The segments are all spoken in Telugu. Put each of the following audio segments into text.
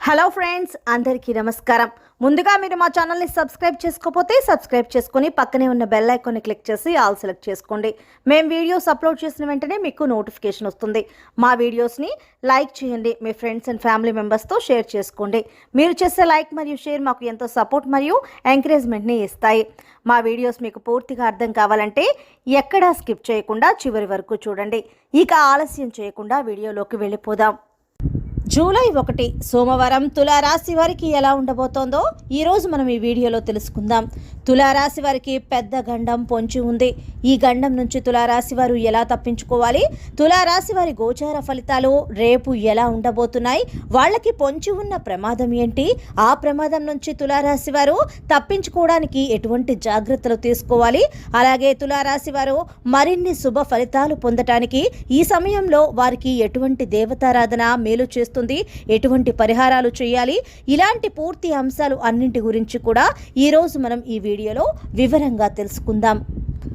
హలో ఫ్రెండ్స్, అందరికీ నమస్కారం. ముందుగా మీరు మా ఛానల్ని సబ్స్క్రైబ్ చేసుకోకపోతే సబ్స్క్రైబ్ చేసుకుని పక్కనే ఉన్న బెల్ ఐకాన్ని క్లిక్ చేసి ఆల్ సెలెక్ట్ చేసుకోండి. మేము వీడియోస్ అప్లోడ్ చేసిన వెంటనే మీకు నోటిఫికేషన్ వస్తుంది. మా వీడియోస్ని లైక్ చేయండి, మీ ఫ్రెండ్స్ అండ్ ఫ్యామిలీ మెంబర్స్తో షేర్ చేసుకోండి. మీరు చేసే లైక్ మరియు షేర్ మాకు ఎంతో సపోర్ట్ మరియు ఎంకరేజ్మెంట్ని ఇస్తాయి. మా వీడియోస్ మీకు పూర్తిగా అర్థం కావాలంటే ఎక్కడా స్కిప్ చేయకుండా చివరి వరకు చూడండి. ఇక ఆలస్యం చేయకుండా వీడియోలోకి వెళ్ళిపోదాం. జూలై 1 సోమవారం తులారాశి వారికి ఎలా ఉండబోతోందో ఈరోజు మనం ఈ వీడియోలో తెలుసుకుందాం. తులారాశి వారికి పెద్ద గండం పొంచి ఉంది. ఈ గండం నుంచి తులారాశి వారు ఎలా తప్పించుకోవాలి, తులారాశి వారి గోచార ఫలితాలు రేపు ఎలా ఉండబోతున్నాయి, వాళ్ళకి పొంచి ఉన్న ప్రమాదం ఏంటి, ఆ ప్రమాదం నుంచి తులారాశి వారు తప్పించుకోవడానికి ఎటువంటి జాగ్రత్తలు తీసుకోవాలి, అలాగే తులారాశి వారు మరిన్ని శుభ ఫలితాలు పొందటానికి ఈ సమయంలో వారికి ఎటువంటి దేవతారాధన మేలు చేస్తుంది, ఎటువంటి పరిహారాలు చేయాలి, ఇలాంటి పూర్తి అంశాలు అన్నింటి గురించి కూడా ఈరోజు మనం ఈ వీడియోలో వివరంగా తెలుసుకుందాం.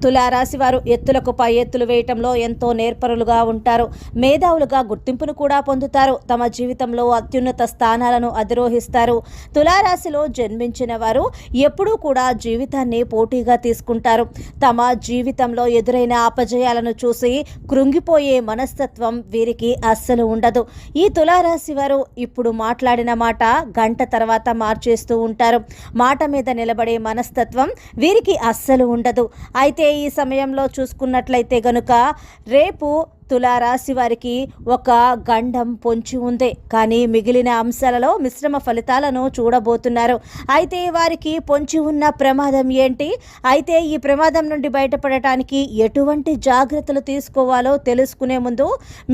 తులారాశి వారు ఎత్తులకు పై ఎత్తులు వేయటంలో ఎంతో నేర్పరులుగా ఉంటారు. మేధావులుగా గుర్తింపును కూడా పొందుతారు. తమ జీవితంలో అత్యున్నత స్థానాలను అధిరోహిస్తారు. తులారాశిలో జన్మించిన వారు ఎప్పుడూ కూడా జీవితాన్ని పోటీగా తీసుకుంటారు. తమ జీవితంలో ఎదురైన అపజయాలను చూసి కృంగిపోయే మనస్తత్వం వీరికి అస్సలు ఉండదు. ఈ తులారాశి వారు ఇప్పుడు మాట్లాడిన మాట గంట తర్వాత మార్చేస్తూ ఉంటారు. మాట మీద నిలబడే మనస్తత్వం వీరికి అస్సలు ఉండదు. అయితే ఈ సమయంలో చూసుకున్నట్లయితే గనుక రేపు తులారాశి వారికి ఒక గండం పొంచి ఉంది. కానీ మిగిలిన అంశాలలో మిశ్రమ ఫలితాలను చూడబోతున్నారు. అయితే వారికి పొంచి ఉన్న ప్రమాదం ఏంటి, అయితే ఈ ప్రమాదం నుండి బయటపడటానికి ఎటువంటి జాగ్రత్తలు తీసుకోవాలో తెలుసుకునే ముందు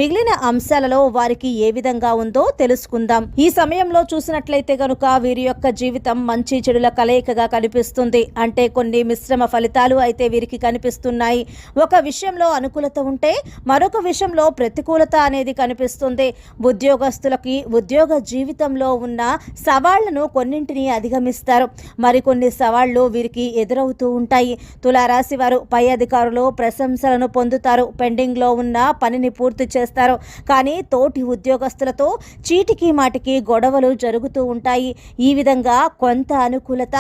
మిగిలిన అంశాలలో వారికి ఏ విధంగా ఉందో తెలుసుకుందాం. ఈ సమయంలో చూసినట్లయితే గనుక వీరి యొక్క జీవితం మంచి చెడుల కలయికగా కనిపిస్తుంది. అంటే కొన్ని మిశ్రమ ఫలితాలు అయితే వీరికి కనిపిస్తున్నాయి. ఒక విషయంలో అనుకూలత ఉంటే మరొక విషయంలో ప్రతికూలత అనేది కనిపిస్తుంది. ఉద్యోగస్తులకి ఉద్యోగ జీవితంలో ఉన్న సవాళ్లను కొన్నింటిని అధిగమిస్తారు. మరికొన్ని సవాళ్లు వీరికి ఎదురవుతూ ఉంటాయి. తులారాశి వారు పై అధికారులు ప్రశంసలను పొందుతారు. పెండింగ్లో ఉన్న పనిని పూర్తి చేస్తారు. కానీ తోటి ఉద్యోగస్తులతో చీటికి మాటికి గొడవలు జరుగుతూ ఉంటాయి. ఈ విధంగా కొంత అనుకూలత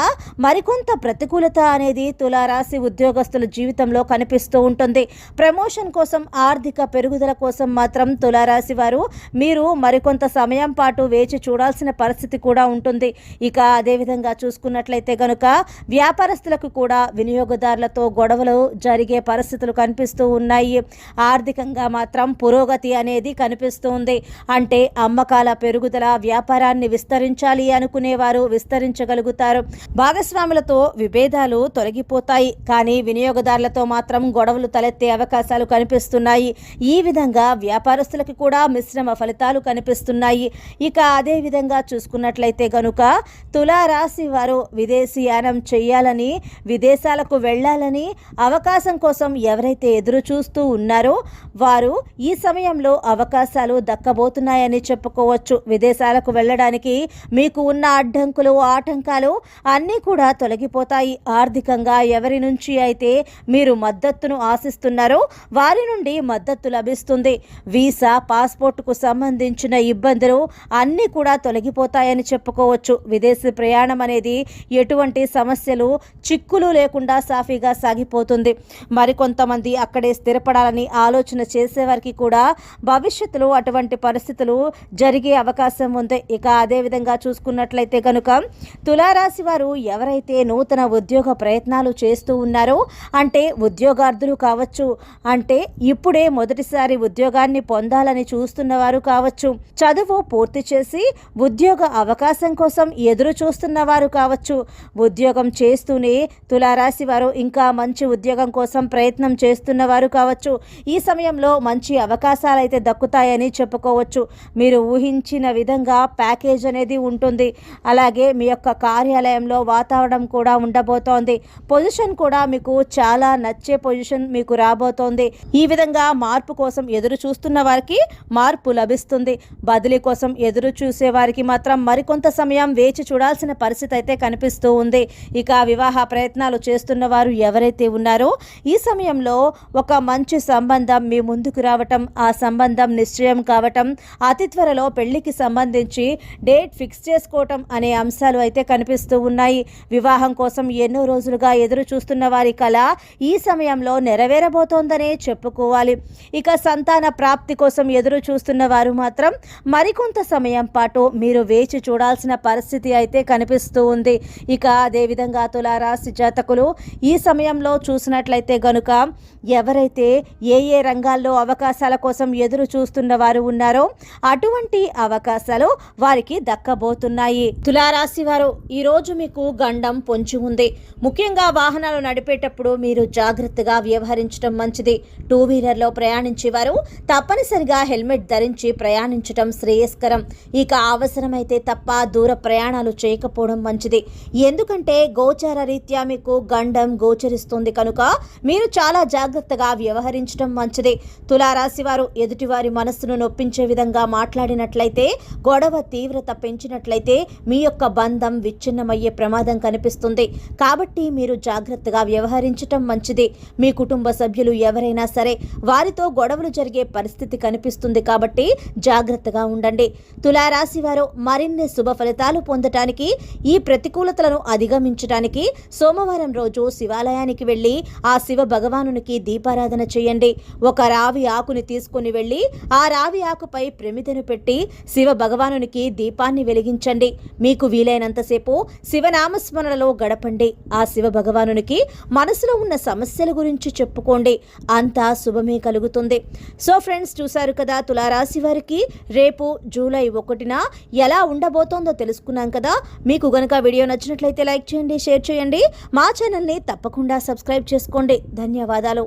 మరికొంత ప్రతికూలత అనేది తులారాశి ఉద్యోగస్తుల జీవితంలో కనిపిస్తూ ఉంటుంది. ప్రమోషన్ కోసం, ఆర్థిక పెరుగుదల కోసం మాత్రం తులారాశి వారు మీరు మరికొంత సమయం పాటు వేచి చూడాల్సిన పరిస్థితి కూడా ఉంటుంది. ఇక అదేవిధంగా చూసుకున్నట్లయితే గనుక వ్యాపారస్తులకు కూడా వినియోగదారులతో గొడవలు జరిగే పరిస్థితులు కనిపిస్తూ ఉన్నాయి. ఆర్థికంగా మాత్రం పురోగతి అనేది కనిపిస్తుంది. అంటే అమ్మకాల పెరుగుదల, వ్యాపారాన్ని విస్తరించాలి అనుకునేవారు విస్తరించగలుగుతారు. భాగస్వాములతో విభేదాలు తొలగిపోతాయి. కానీ వినియోగదారులతో మాత్రం గొడవలు తలెత్తే అవకాశాలు కనిపిస్తున్నాయి. ఈ విధంగా వ్యాపారస్తులకు కూడా మిశ్రమ ఫలితాలు కనిపిస్తున్నాయి. ఇక అదే విధంగా చూసుకున్నట్లయితే గనుక తులారాశి వారు విదేశీయానం చేయాలని, విదేశాలకు వెళ్ళాలని అవకాశం కోసం ఎవరైతే ఎదురు చూస్తూ ఉన్నారో వారు ఈ సమయంలో అవకాశాలు దక్కబోతున్నాయని చెప్పుకోవచ్చు. విదేశాలకు వెళ్ళడానికి మీకు ఉన్న అడ్డంకులు, ఆటంకాలు అన్నీ కూడా తొలగిపోతాయి. ఆర్థికంగా ఎవరి నుంచి అయితే మీరు మద్దతును ఆశిస్తున్నారో వారి నుండి మద్దతు లభిస్తుంది. వీసా, పాస్పోర్టుకు సంబంధించిన ఇబ్బందులు అన్నీ కూడా తొలగిపోతాయని చెప్పుకోవచ్చు. విదేశీ ప్రయాణం అనేది ఎటువంటి సమస్యలు, చిక్కులు లేకుండా సాఫీగా సాగిపోతుంది. మరికొంతమంది అక్కడే స్థిరపడాలని ఆలోచన చేసేవారికి కూడా భవిష్యత్తులో అటువంటి పరిస్థితులు జరిగే అవకాశం ఉంది. ఇక అదేవిధంగా చూసుకున్నట్లయితే కనుక తులారాశి వారు ఎవరైతే నూతన ఉద్యోగ ప్రయత్నాలు చేస్తూ ఉన్నారో, అంటే ఉద్యోగార్థులు కావచ్చు, అంటే ఇప్పుడే మొదటిసారి ఉద్యోగాన్ని పొందాలని చూస్తున్నవారు కావచ్చు, చదువు పూర్తి చేసి ఉద్యోగ అవకాశం కోసం ఎదురు చూస్తున్న వారు కావచ్చు, ఉద్యోగం చేస్తూనే తులారాశి వారు ఇంకా మంచి ఉద్యోగం కోసం ప్రయత్నం చేస్తున్న వారు కావచ్చు. ఈ సమయంలో మంచి అవకాశాలు అయితే దక్కుతాయని చెప్పుకోవచ్చు. మీరు ఊహించిన విధంగా ప్యాకేజ్ అనేది ఉంటుంది. అలాగే మీ యొక్క కార్యాలయంలో వాతావరణం కూడా ఉండబోతోంది. పొజిషన్ కూడా మీకు చాలా నచ్చే పొజిషన్ మీకు రాబోతోంది. ఈ విధంగా మార్పు మార్పు కోసం ఎదురు చూస్తున్న వారికి మార్పు లభిస్తుంది. బదిలీ కోసం ఎదురు చూసే వారికి మాత్రం మరికొంత సమయం వేచి చూడాల్సిన పరిస్థితి అయితే కనిపిస్తూ ఉంది. ఇక వివాహ ప్రయత్నాలు చేస్తున్న వారు ఎవరైతే ఉన్నారో ఈ సమయంలో ఒక మంచి సంబంధం మీ ముందుకు రావటం, ఆ సంబంధం నిశ్చయం కావటం, అతి త్వరలో పెళ్లికి సంబంధించి డేట్ ఫిక్స్ చేసుకోవటం అనే అంశాలు అయితే కనిపిస్తూ ఉన్నాయి. వివాహం కోసం ఎన్నో రోజులుగా ఎదురు చూస్తున్న వారి కళ ఈ సమయంలో నెరవేరబోతోందనే చెప్పుకోవాలి. ఇక సంతాన ప్రాప్తి కోసం ఎదురు చూస్తున్న వారు మాత్రం మరికొంత సమయం పాటు మీరు వేచి చూడాల్సిన పరిస్థితి అయితే కనిపిస్తూ ఉంది. ఇక అదేవిధంగా తులారాశి జాతకులు ఈ సమయంలో చూసినట్లయితే గనుక ఎవరైతే ఏ రంగాల్లో అవకాశాల కోసం ఎదురు చూస్తున్న వారు ఉన్నారో అటువంటి అవకాశాలు వారికి దక్కబోతున్నాయి. తులారాశి వారు ఈరోజు మీకు గండం పొంచి ఉంది. ముఖ్యంగా వాహనాలు నడిపేటప్పుడు మీరు జాగ్రత్తగా వ్యవహరించడం మంచిది. టూ వీలర్లో ప్రయాణించే వారు తప్పనిసరిగా హెల్మెట్ ధరించి ప్రయాణించడం శ్రేయస్కరం. ఇక అవసరమైతే తప్ప దూర ప్రయాణాలు చేయకపోవడం మంచిది. ఎందుకంటే గోచార రీత్యా మీకు గండం గోచరిస్తుంది కనుక మీరు చాలా జాగ్రత్తగా వ్యవహరించడం మంచిది. తులారాశి వారు ఎదుటివారి మనస్సును నొప్పించే విధంగా మాట్లాడినట్లయితే, గొడవ తీవ్రత పెంచినట్లయితే మీ యొక్క బంధం విచ్ఛిన్నమయ్యే ప్రమాదం కనిపిస్తుంది. కాబట్టి మీరు జాగ్రత్తగా వ్యవహరించటం మంచిది. మీ కుటుంబ సభ్యులు ఎవరైనా సరే వారితో గొడవలు జరిగే పరిస్థితి కనిపిస్తుంది కాబట్టి జాగ్రత్తగా ఉండండి. తులారాశి వారు మరిన్ని శుభ ఫలితాలు పొందటానికి, ఈ ప్రతికూలతలను అధిగమించడానికి సోమవారం రోజు శివాలయానికి వెళ్ళి ఆ శివ భగవానునికి దీపారాధన చేయండి. ఒక రావి ఆకుని తీసుకుని వెళ్ళి ఆ రావి ఆకుపై ప్రమిదను పెట్టి శివ భగవానునికి దీపాన్ని వెలిగించండి. మీకు వీలైనంతసేపు శివనామస్మరణలో గడపండి. ఆ శివ భగవానునికి మనసులో ఉన్న సమస్యల గురించి చెప్పుకోండి. అంతా శుభమే కలుగుతుంది. సో ఫ్రెండ్స్, చూశారు కదా తులారాశి వారికి రేపు జూలై 1న ఎలా ఉండబోతోందో తెలుసుకున్నాం కదా. మీకు గనుక వీడియో నచ్చినట్లయితే లైక్ చేయండి, షేర్ చేయండి. మా ఛానల్ని తప్పకుండా సబ్స్క్రైబ్ చేసుకోండి. ధన్యవాదాలు.